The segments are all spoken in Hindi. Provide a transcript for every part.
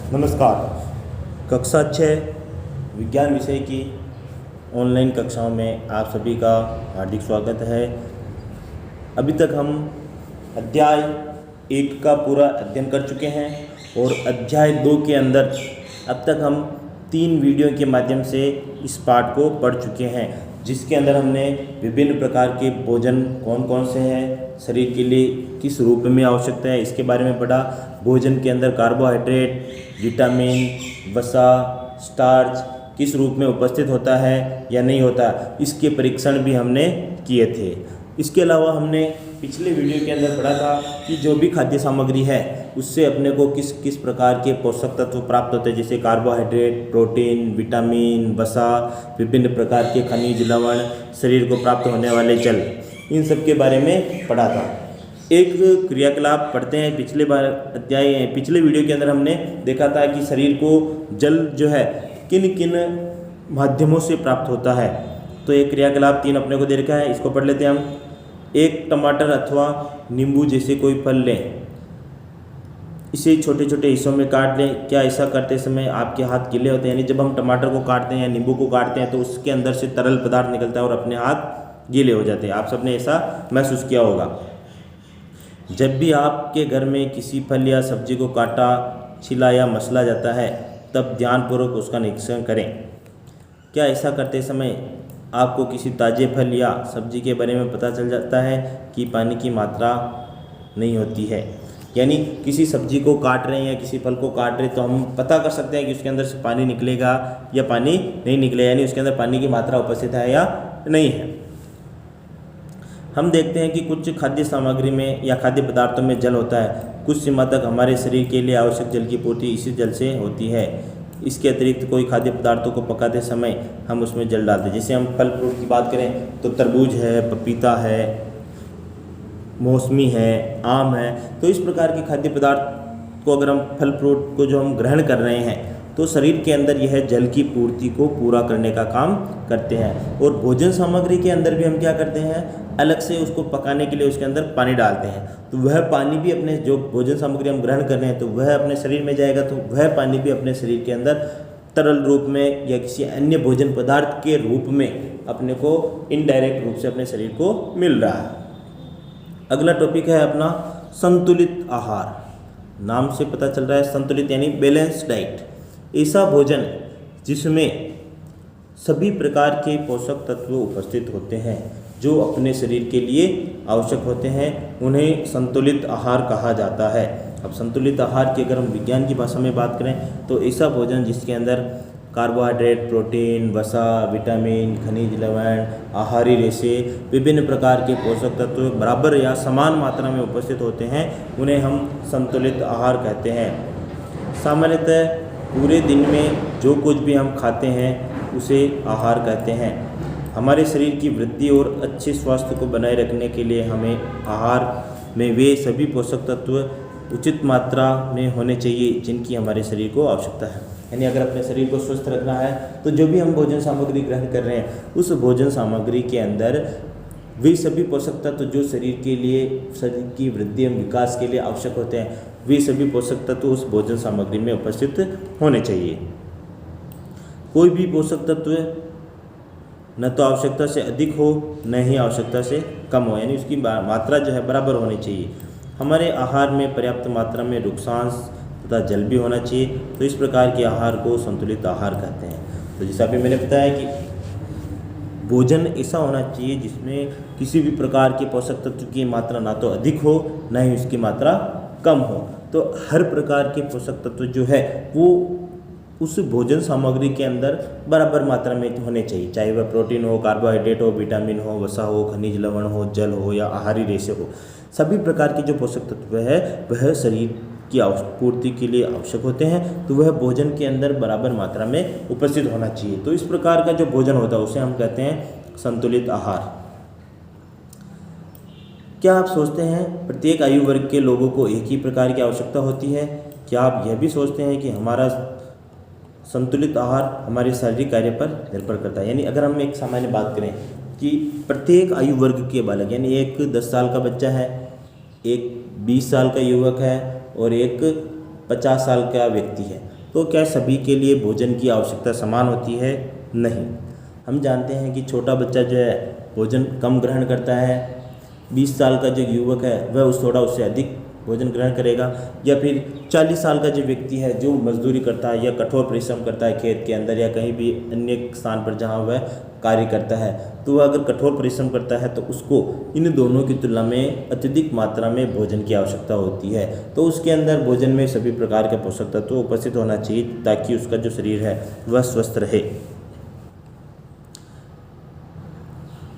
नमस्कार। कक्षा 6 विज्ञान विषय की ऑनलाइन कक्षाओं में आप सभी का हार्दिक स्वागत है। अभी तक हम अध्याय 1 का पूरा अध्ययन कर चुके हैं और अध्याय 2 के अंदर अब तक हम 3 वीडियो के माध्यम से इस पाठ को पढ़ चुके हैं, जिसके अंदर हमने विभिन्न प्रकार के भोजन कौन कौन से हैं, शरीर के लिए किस रूप में आवश्यकता है इसके बारे में पढ़ा। भोजन के अंदर कार्बोहाइड्रेट, विटामिन, वसा, स्टार्च किस रूप में उपस्थित होता है या नहीं होता, इसके परीक्षण भी हमने किए थे। इसके अलावा हमने पिछले वीडियो के अंदर पढ़ा था कि जो भी खाद्य सामग्री है उससे अपने को किस किस प्रकार के पोषक तत्व प्राप्त होते हैं, जैसे कार्बोहाइड्रेट, प्रोटीन, विटामिन, वसा, विभिन्न प्रकार के खनिज, लवण, शरीर को प्राप्त होने वाले जल, इन सब के बारे में पढ़ा था। एक क्रियाकलाप पढ़ते हैं। पिछले वीडियो के अंदर हमने देखा था कि शरीर को जल जो है किन किन माध्यमों से प्राप्त होता है। तो एक क्रियाकलाप 3 अपने को दे रखा है, इसको पढ़ लेते हैं हम। एक टमाटर अथवा नींबू जैसे कोई फल लें, इसे छोटे छोटे हिस्सों में काट लें। क्या ऐसा करते समय आपके हाथ गीले होते हैं? यानी जब हम टमाटर को काटते हैं या नींबू को काटते हैं तो उसके अंदर से तरल पदार्थ निकलता है और अपने हाथ गीले हो जाते हैं। आप सबने ऐसा महसूस किया होगा। जब भी आपके घर में किसी फल या सब्जी को काटा, छिला या मसला जाता है, तब ध्यानपूर्वक उसका निरीक्षण करें। क्या ऐसा करते समय आपको किसी ताज़े फल या सब्जी के बारे में पता चल जाता है कि पानी की मात्रा नहीं होती है? यानी किसी सब्जी को काट रहे हैं या किसी फल को काट रहे हैं तो हम पता कर सकते हैं कि उसके अंदर से पानी निकलेगा या पानी नहीं निकलेगा, यानी उसके अंदर पानी की मात्रा उपस्थित है या नहीं है। हम देखते हैं कि कुछ खाद्य सामग्री में या खाद्य पदार्थों में जल होता है। कुछ सीमा तक हमारे शरीर के लिए आवश्यक जल की पूर्ति इसी जल से होती है। इसके अतिरिक्त कोई खाद्य पदार्थों को पकाते समय हम उसमें जल डालते हैं। जैसे हम फल फ्रूट की बात करें तो तरबूज है, पपीता है, मौसमी है, आम है। तो इस प्रकार के खाद्य पदार्थ को अगर हम फल फ्रूट को जो हम ग्रहण कर रहे हैं तो शरीर के अंदर यह जल की पूर्ति को पूरा करने का काम करते हैं। और भोजन सामग्री के अंदर भी हम क्या करते हैं, अलग से उसको पकाने के लिए उसके अंदर पानी डालते हैं। तो वह पानी भी अपने जो भोजन सामग्री हम ग्रहण कर रहे हैं तो वह अपने शरीर में जाएगा, तो वह पानी भी अपने शरीर के अंदर तरल रूप में या किसी अन्य भोजन पदार्थ के रूप में अपने को इनडायरेक्ट रूप से अपने शरीर को मिल रहा है। अगला टॉपिक है अपना संतुलित आहार। नाम से पता चल रहा है संतुलित यानी बैलेंस डाइट। ऐसा भोजन जिसमें सभी प्रकार के पोषक तत्व उपस्थित होते हैं जो अपने शरीर के लिए आवश्यक होते हैं, उन्हें संतुलित आहार कहा जाता है। अब संतुलित आहार की अगर हम विज्ञान की भाषा में बात करें तो ऐसा भोजन जिसके अंदर कार्बोहाइड्रेट, प्रोटीन, वसा, विटामिन, खनिज, लवण, आहारी रेशे, विभिन्न प्रकार के पोषक तत्व बराबर या समान मात्रा में उपस्थित होते हैं, उन्हें हम संतुलित आहार कहते हैं। सामान्यतः पूरे दिन में जो कुछ भी हम खाते हैं उसे आहार कहते हैं। हमारे शरीर की वृद्धि और अच्छे स्वास्थ्य को बनाए रखने के लिए हमें आहार में वे सभी पोषक तत्व उचित मात्रा में होने चाहिए जिनकी हमारे शरीर को आवश्यकता है। यानी अगर अपने शरीर को स्वस्थ रखना है तो जो भी हम भोजन सामग्री ग्रहण कर रहे हैं उस भोजन सामग्री के अंदर वे सभी पोषक तत्व जो शरीर के लिए, शरीर की वृद्धि एवं विकास के लिए आवश्यक होते हैं, वे सभी पोषक तत्व उस भोजन सामग्री में उपस्थित होने चाहिए। कोई भी पोषक तत्व न तो आवश्यकता से अधिक हो न ही आवश्यकता से कम हो, यानी उसकी मात्रा जो है बराबर होनी चाहिए। हमारे आहार में पर्याप्त मात्रा में रुक्षांश तथा जल भी होना चाहिए। तो इस प्रकार के आहार को संतुलित आहार कहते हैं। तो जैसा अभी मैंने बताया कि भोजन ऐसा होना चाहिए जिसमें किसी भी प्रकार के पोषक तत्व की मात्रा ना तो अधिक हो न ही उसकी मात्रा कम हो। तो हर प्रकार के पोषक तत्व जो है वो उस भोजन सामग्री के अंदर बराबर मात्रा में होने चाहिए, चाहे वह प्रोटीन हो, कार्बोहाइड्रेट हो, विटामिन हो, वसा हो, खनिज लवण हो, जल हो या आहारी रेशे हो। सभी प्रकार के जो पोषक तत्व है वह शरीर की पूर्ति के लिए आवश्यक होते हैं, तो वह भोजन के अंदर बराबर मात्रा में उपस्थित होना चाहिए। तो इस प्रकार का जो भोजन होता है उसे हम कहते हैं संतुलित आहार। क्या आप सोचते हैं प्रत्येक आयु वर्ग के लोगों को एक ही प्रकार की आवश्यकता होती है? क्या आप यह भी सोचते हैं कि हमारा संतुलित आहार हमारे शारीरिक कार्य पर निर्भर करता है? यानी अगर हम एक सामान्य बात करें कि प्रत्येक आयु वर्ग के बालक, यानी एक 10 साल का बच्चा है, एक 20 साल का युवक है और एक 50 साल का व्यक्ति है, तो क्या सभी के लिए भोजन की आवश्यकता समान होती है? नहीं। हम जानते हैं कि छोटा बच्चा जो है भोजन कम ग्रहण करता है, 20 साल का जो युवक है वह उससे अधिक भोजन ग्रहण करेगा, या फिर 40 साल का जो व्यक्ति है जो मजदूरी करता है या कठोर परिश्रम करता है खेत के अंदर या कहीं भी अन्य स्थान पर जहाँ वह कार्य करता है, तो वह अगर कठोर परिश्रम करता है तो उसको इन दोनों की तुलना में अत्यधिक मात्रा में भोजन की आवश्यकता होती है। तो उसके अंदर भोजन में सभी प्रकार के पोषक तत्व उपस्थित होना चाहिए ताकि उसका जो शरीर है वह स्वस्थ रहे।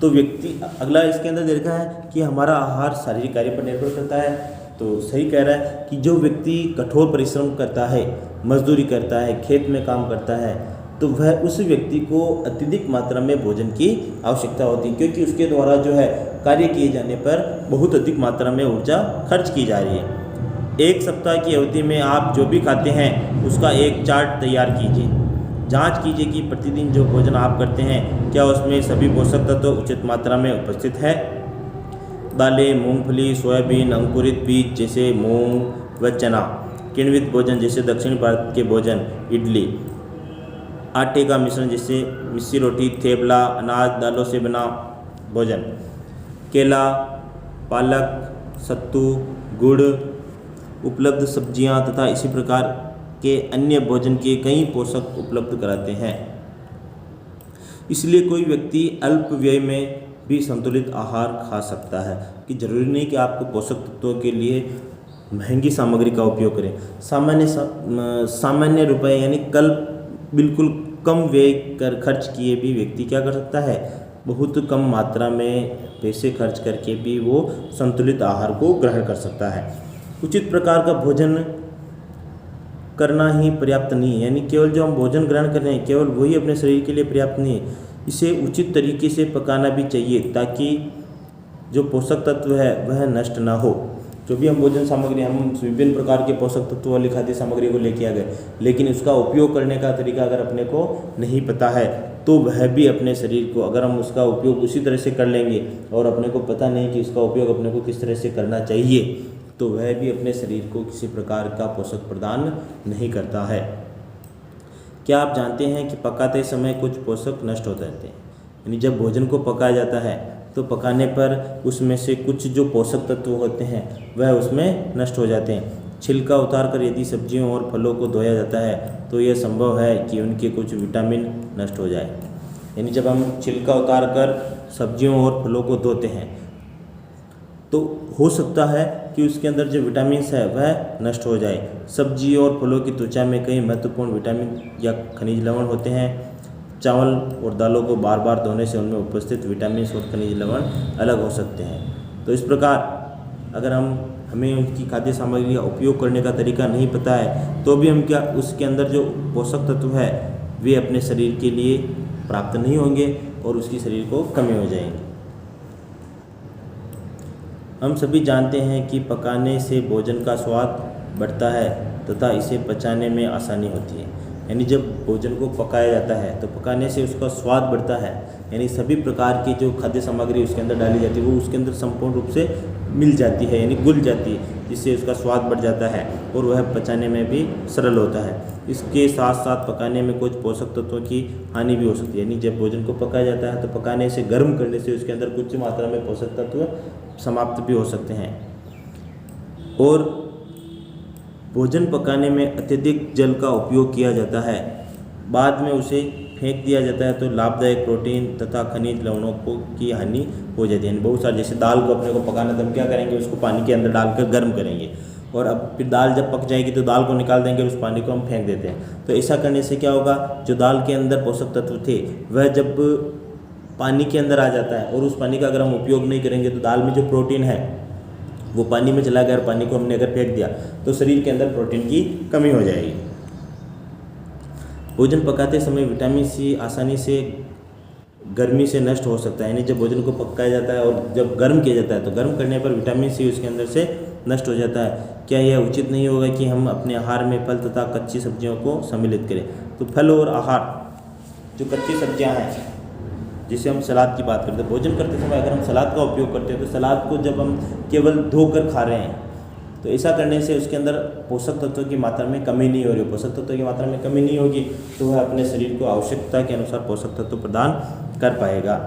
तो व्यक्ति अगला इसके अंदर देखा है कि हमारा आहार शारीरिक कार्य पर निर्भर करता है। तो सही कह रहा है कि जो व्यक्ति कठोर परिश्रम करता है, मजदूरी करता है, खेत में काम करता है, तो वह उस व्यक्ति को अत्यधिक मात्रा में भोजन की आवश्यकता होती है, क्योंकि उसके द्वारा जो है कार्य किए जाने पर बहुत अधिक मात्रा में ऊर्जा खर्च की जा रही है। 1 सप्ताह की अवधि में आप जो भी खाते हैं उसका एक चार्ट तैयार कीजिए। जांच कीजिए कि प्रतिदिन जो भोजन आप करते हैं क्या उसमें सभी पोषक तत्व उचित मात्रा में उपस्थित है। दालें, मूंगफली, सोयाबीन, अंकुरित बीज जैसे मूंग व चना, किण्वित भोजन जैसे दक्षिण भारत के भोजन, इडली, आटे का मिश्रण जैसे मिस्सी रोटी, थेपला, अनाज दालों से बना भोजन, केला, पालक, सत्तू, गुड़, उपलब्ध सब्जियां तथा इसी प्रकार के अन्य भोजन के कई पोषक उपलब्ध कराते हैं। इसलिए कोई व्यक्ति अल्प व्यय में भी संतुलित आहार खा सकता है कि जरूरी नहीं कि आपको पोषक तत्वों के लिए महंगी सामग्री का उपयोग करें। सामान्य रुपए यानी कल बिल्कुल कम व्यय कर खर्च किए भी व्यक्ति क्या कर सकता है, बहुत कम मात्रा में पैसे खर्च करके भी वो संतुलित आहार को ग्रहण कर सकता है। उचित प्रकार का भोजन करना ही पर्याप्त नहीं है, यानी केवल जो हम भोजन ग्रहण कर रहे हैं केवल वही अपने शरीर के लिए पर्याप्त नहीं है, इसे उचित तरीके से पकाना भी चाहिए ताकि जो पोषक तत्व है वह नष्ट ना हो। जो भी हम भोजन सामग्री, हम विभिन्न प्रकार के पोषक तत्व वाली खाद्य सामग्री को लेके आ गए, लेकिन उसका उपयोग करने का तरीका अगर अपने को नहीं पता है तो वह भी अपने शरीर को, अगर हम उसका उपयोग उसी तरह से कर लेंगे और अपने को पता नहीं कि उसका उपयोग अपने को किस तरह से करना चाहिए, तो वह भी अपने शरीर को किसी प्रकार का पोषक प्रदान नहीं करता है। क्या आप जानते हैं कि पकाते समय कुछ पोषक नष्ट हो जाते हैं? यानी जब भोजन को पकाया जाता है तो पकाने पर उसमें से कुछ जो पोषक तत्व होते हैं वह उसमें नष्ट हो जाते हैं। छिलका उतार कर यदि सब्जियों और फलों को धोया जाता है तो यह संभव है कि उनके कुछ विटामिन नष्ट हो जाए। यानी जब हम छिलका उतार कर सब्जियों और फलों को धोते हैं तो हो सकता है कि उसके अंदर जो विटामिन्स है वह नष्ट हो जाए। सब्जी और फलों की त्वचा में कई महत्वपूर्ण विटामिन या खनिज लवण होते हैं। चावल और दालों को बार बार धोने से उनमें उपस्थित विटामिन्स और खनिज लवण अलग हो सकते हैं। तो इस प्रकार अगर हमें उनकी खाद्य सामग्री का उपयोग करने का तरीका नहीं पता है तो भी हम क्या उसके अंदर जो पोषक तत्व है वे अपने शरीर के लिए प्राप्त नहीं होंगे और उसकी शरीर को कमी हो जाएंगी। हम सभी जानते हैं कि पकाने से भोजन का स्वाद बढ़ता है तथा इसे पचाने में आसानी होती है। यानी जब भोजन को पकाया जाता है तो पकाने से उसका स्वाद बढ़ता है, यानी सभी प्रकार की जो खाद्य सामग्री उसके अंदर डाली जाती है वो उसके अंदर संपूर्ण रूप से मिल जाती है, यानी घुल जाती है, जिससे उसका स्वाद बढ़ जाता है और वह पचाने में भी सरल होता है। इसके साथ साथ पकाने में कुछ पोषक तत्वों की हानि भी हो सकती है। यानी जब भोजन को पकाया जाता है तो पकाने से गर्म करने से उसके अंदर कुछ मात्रा में पोषक तत्व समाप्त भी हो सकते हैं। और भोजन पकाने में अत्यधिक जल का उपयोग किया जाता है, बाद में उसे फेंक दिया जाता है तो लाभदायक प्रोटीन तथा खनिज लवणों की हानि हो जाती है। बहुत सारे जैसे दाल को अपने को पकाना तो हम क्या करेंगे, उसको पानी के अंदर डालकर गर्म करेंगे और अब फिर दाल जब पक जाएगी तो दाल को निकाल देंगे, उस पानी को हम फेंक देते हैं। तो ऐसा करने से क्या होगा, जो दाल के अंदर पोषक तत्व थे वह जब पानी के अंदर आ जाता है और उस पानी का अगर हम उपयोग नहीं करेंगे तो दाल में जो प्रोटीन है वो पानी में चला गया और पानी को हमने अगर फेंक दिया तो शरीर के अंदर प्रोटीन की कमी हो जाएगी। भोजन पकाते समय विटामिन सी आसानी से गर्मी से नष्ट हो सकता है। यानी जब भोजन को पकाया जाता है और जब गर्म किया जाता है तो गर्म करने पर विटामिन सी उसके अंदर से नष्ट हो जाता है। क्या यह उचित नहीं होगा कि हम अपने आहार में फल तथा कच्ची सब्जियों को सम्मिलित करें? तो फल और आहार जो कच्ची सब्जियां हैं, जिसे हम सलाद की बात करते हैं, भोजन करते समय अगर हम सलाद का उपयोग करते हैं तो सलाद को जब हम केवल धोकर खा रहे हैं तो ऐसा करने से उसके अंदर पोषक तत्वों की मात्रा में कमी नहीं हो रही। पोषक तत्वों की मात्रा में कमी नहीं होगी तो वह अपने शरीर को आवश्यकता के अनुसार पोषक तत्व प्रदान कर पाएगा।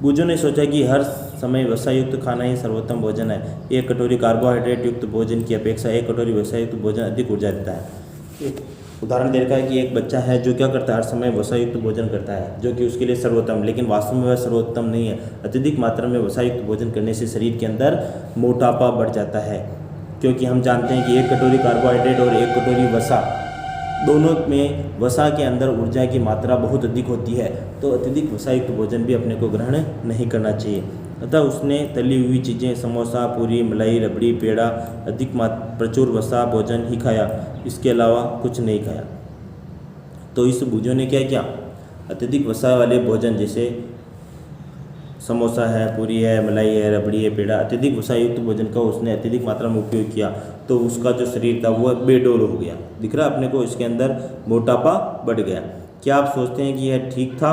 बूझों ने सोचा कि हर समय वसा युक्त खाना ही सर्वोत्तम भोजन है। एक कटोरी कार्बोहाइड्रेट युक्त भोजन की अपेक्षा एक कटोरी वसा युक्त भोजन अधिक ऊर्जा देता है। एक उदाहरण दे रखा है कि एक बच्चा है जो क्या करता है, हर समय वसा युक्त भोजन करता है जो कि उसके लिए सर्वोत्तम, लेकिन वास्तव में वह सर्वोत्तम नहीं है। अत्यधिक मात्रा में वसा युक्त भोजन करने से शरीर के अंदर मोटापा बढ़ जाता है, क्योंकि हम जानते हैं कि एक कटोरी कार्बोहाइड्रेट और एक कटोरी वसा, दोनों में वसा के अंदर ऊर्जा की मात्रा बहुत अधिक होती है। तो अत्यधिक वसा युक्त भोजन भी अपने को ग्रहण नहीं करना चाहिए। अतः उसने तली हुई चीज़ें, समोसा, पूरी, मलाई, रबड़ी, पेड़ा, प्रचुर वसा भोजन ही खाया, इसके अलावा कुछ नहीं खाया। तो इस बूझों ने क्या किया, अत्यधिक वसा वाले भोजन जैसे समोसा है, पूरी है, मलाई है, रबड़ी है, पेड़ा, अत्यधिक वसा युक्त भोजन का उसने अत्यधिक मात्रा में उपयोग किया तो उसका जो शरीर था वह बेडोल हो गया। दिख रहा अपने को, इसके अंदर मोटापा बढ़ गया। क्या आप सोचते हैं कि यह ठीक था?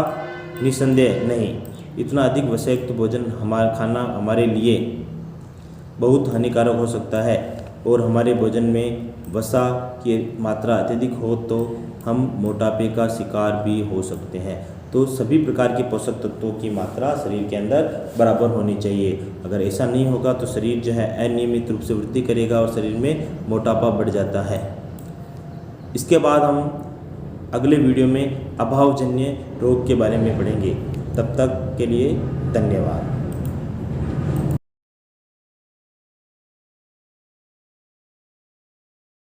निसंदेह नहीं। इतना अधिक वसायुक्त भोजन खाना हमारे लिए बहुत हानिकारक हो सकता है और हमारे भोजन में वसा की मात्रा अत्यधिक हो तो हम मोटापे का शिकार भी हो सकते हैं। तो सभी प्रकार के पोषक तत्वों की मात्रा शरीर के अंदर बराबर होनी चाहिए। अगर ऐसा नहीं होगा तो शरीर जो है अनियमित रूप से वृद्धि करेगा और शरीर में मोटापा बढ़ जाता है। इसके बाद हम अगले वीडियो में अभावजन्य रोग के बारे में पढ़ेंगे। तब तक के लिए धन्यवाद।